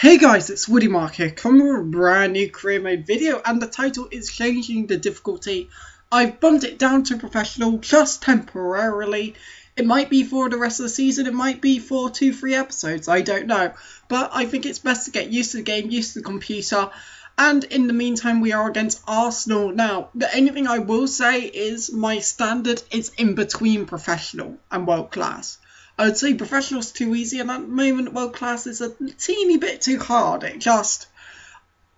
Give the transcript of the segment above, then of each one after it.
Hey guys, it's Woody Mark here, coming with a brand new career mode video, and the title is changing the difficulty. I've bumped it down to professional just temporarily. It might be for the rest of the season, it might be for 2-3 episodes, I don't know. But I think it's best to get used to the game, used to the computer. And in the meantime, we are against Arsenal. Now, the only thing I will say is my standard is in between professional and world class. I would say professional's too easy, and at the moment world class is a teeny bit too hard.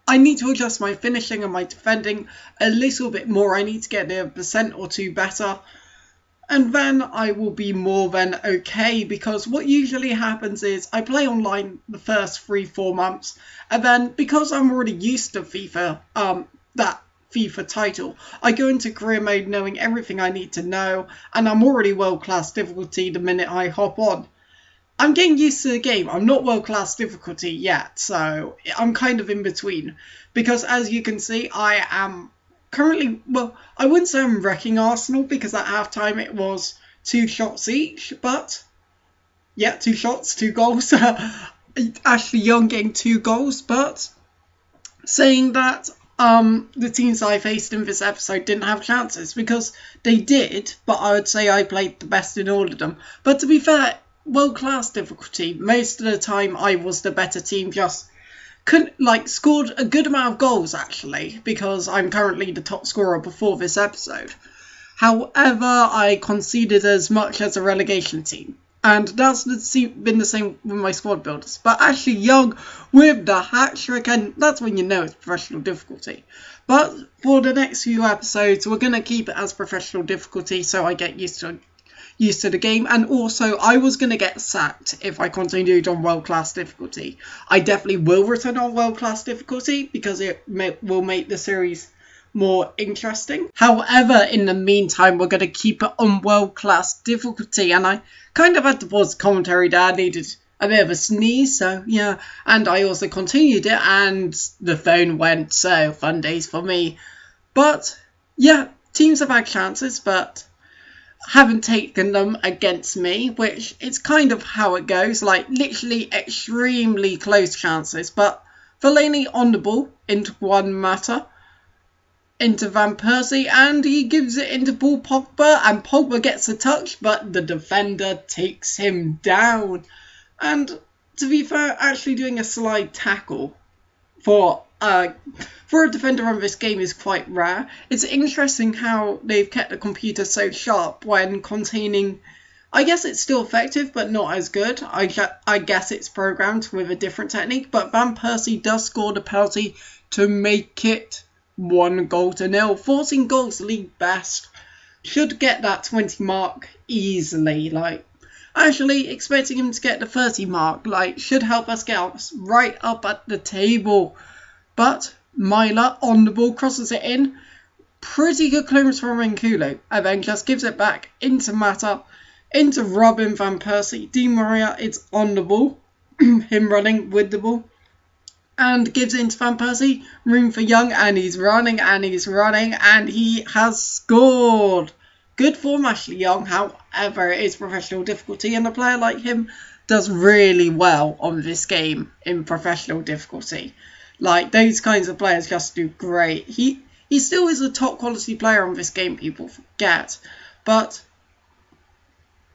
I need to adjust my finishing and my defending a little bit more. I need to get a % or two better, and then I will be more than okay, because what usually happens is I play online the first 3-4 months, and then because I'm already used to FIFA, that FIFA title, I go into career mode knowing everything I need to know, and I'm already world class difficulty the minute I hop on. I'm getting used to the game. I'm not world class difficulty yet, so I'm kind of in between, because as you can see, I am currently, well, I wouldn't say I'm wrecking Arsenal, because at half time it was 2 shots each, but yeah, 2 shots, 2 goals. Ashley Young getting 2 goals, but saying that, the teams I faced in this episode didn't have chances, because they did, but I would say I played the best in all of them. But to be fair, world class difficulty, most of the time I was the better team, just scored a good amount of goals actually, because I'm currently the top scorer before this episode. However, I conceded as much as a relegation team. And that's been the same with my squad builders. But Ashley Young with the hat-trick, and that's when you know it's professional difficulty. But for the next few episodes, we're going to keep it as professional difficulty, so I get used to the game. And also, I was going to get sacked if I continued on world-class difficulty. I definitely will return on world-class difficulty, because it will make the series more interesting. However, in the meantime, we're going to keep it on world-class difficulty, and I kind of had to pause the commentary there. I needed a bit of a sneeze, so yeah, and I also continued it, and the phone went, so fun days for me. But yeah, teams have had chances, but haven't taken them against me, which is kind of how it goes, like literally extremely close chances. But Fellaini on the ball into one matter, into Van Persie, and he gives it into Paul Pogba, and Pogba gets a touch, but the defender takes him down. And to be fair, actually doing a slide tackle for a defender on this game is quite rare. It's interesting how they've kept the computer so sharp when containing. I guess it's still effective, but not as good. I guess it's programmed with a different technique, but Van Persie does score the penalty to make it 1-0, 14 goals, league best. Should get that 20 mark easily. Actually expecting him to get the 30 mark. Should help us get us right up at the table. But Myler on the ball, crosses it in. Pretty good clearance from Rinkulo, and then just gives it back into Mata, into Robin Van Persie. Di Maria is on the ball, him running with the ball, and gives it into Van Persie, room for Young, and he's running, and he has scored. Good form, Ashley Young. However, it is professional difficulty, and a player like him does really well on this game in professional difficulty. Those kinds of players just do great. He still is a top quality player on this game, people forget. But,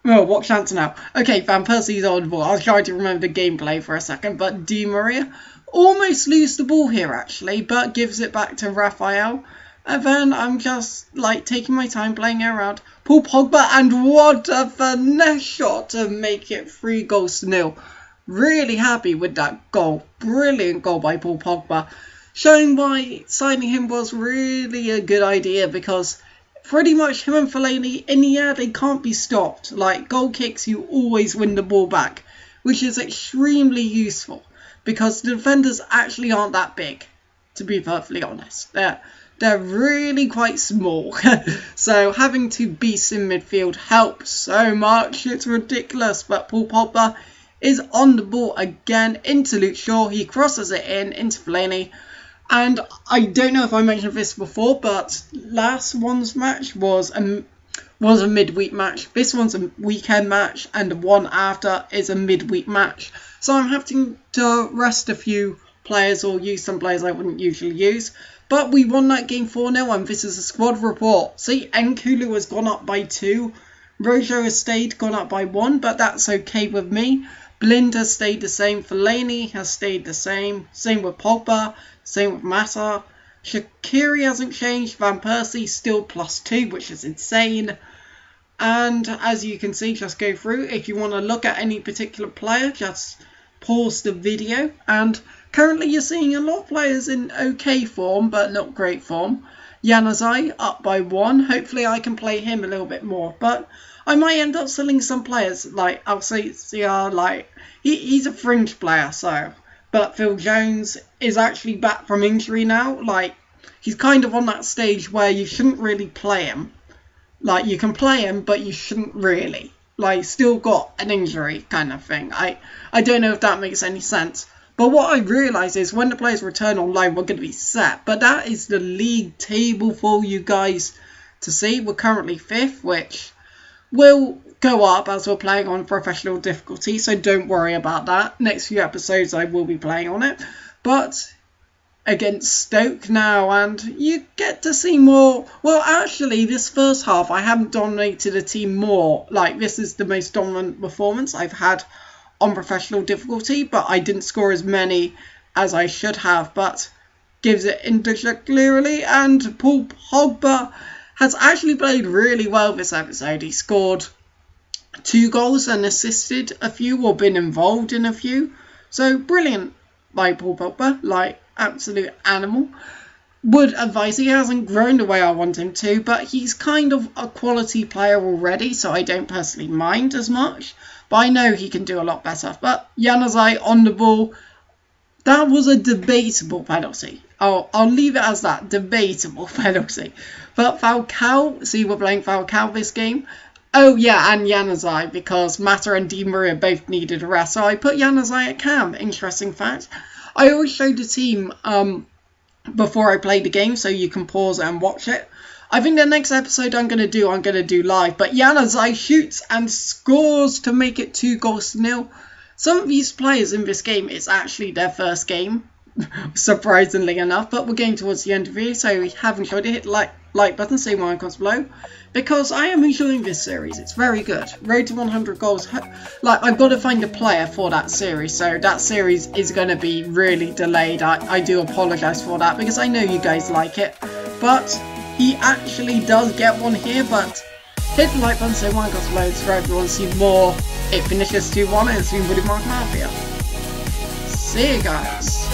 well, what chance now? Okay, Van Persie's on the ball. I was trying to remember the gameplay for a second, but Di Maria almost lose the ball here actually, but gives it back to Raphael. And then I'm just taking my time playing it around. Paul Pogba, and what a finesse shot to make it 3-0. Really happy with that goal. Brilliant goal by Paul Pogba. Showing why signing him was really a good idea, because pretty much him and Fellaini, in the air, they can't be stopped. Goal kicks, you always win the ball back, which is extremely useful, because the defenders actually aren't that big, to be perfectly honest. They're really quite small. So having 2 beasts in midfield helps so much. It's ridiculous. But Paul Pogba is on the ball again into Luke Shaw. He crosses it in into Fellaini. And I don't know if I mentioned this before, but last one's match was was a midweek match. This one's a weekend match, and the one after is a midweek match. So I'm having to rest a few players or use some players I wouldn't usually use. But we won that game 4-0, and this is a squad report. See, Nkulu has gone up by 2. Rojo has gone up by 1, but that's okay with me. Blind has stayed the same. Fellaini has stayed the same. Same with Pogba. Same with Mata. Shaqiri hasn't changed. Van Persie still +2, which is insane. And as you can see, just go through. If you want to look at any particular player, just pause the video. And currently you're seeing a lot of players in okay form, but not great form. Januzaj up by 1. Hopefully I can play him a little bit more. But I might end up selling some players. Like, I'll say, like, he's a fringe player, so. But Phil Jones is actually back from injury now. Like, he's kind of on that stage where you shouldn't really play him. Like, you can play him, but you shouldn't really. Like, still got an injury kind of thing. I don't know if that makes any sense. But what I realise is when the players return online, we're going to be set. But that is the league table for you guys to see. We're currently 5th, which will go up as we're playing on professional difficulty. So don't worry about that. Next few episodes I will be playing on it. But against Stoke now, and you get to see more. Well, actually, this first half I haven't dominated a team more. Like, this is the most dominant performance I've had on professional difficulty, but I didn't score as many as I should have, but gives it into clearly. And Paul Pogba has actually played really well this episode. He scored 2 goals and assisted a few, or been involved in a few. So brilliant by Paul Pogba, like absolute animal. Would advise, he hasn't grown the way I want him to, but he's kind of a quality player already, so I don't personally mind as much. But I know he can do a lot better. But Januzaj on the ball, that was a debatable penalty. I'll leave it as that, debatable penalty. But Falcao, see, we're playing Falcao this game. Oh yeah, and Januzaj, because Mata and Di Maria both needed a rest. So I put Januzaj at cam. Interesting fact. I always show the team before I play the game, so you can pause and watch it. I think the next episode I'm going to do live. But Januzaj shoots and scores to make it 2-0. Some of these players in this game, it's actually their first game, surprisingly enough. But we're getting towards the end of the video, so if you have enjoyed it, hit the like button, say my icons below. Because I am enjoying this series, it's very good. Road to 100 goals. Like, I've got to find a player for that series, so that series is going to be really delayed. I do apologise for that, because I know you guys like it. But he actually does get one here, but hit the like button, say my icons below, for everyone to see more. It finishes 2-1, and it's been Woody Mark Mafia. See you guys.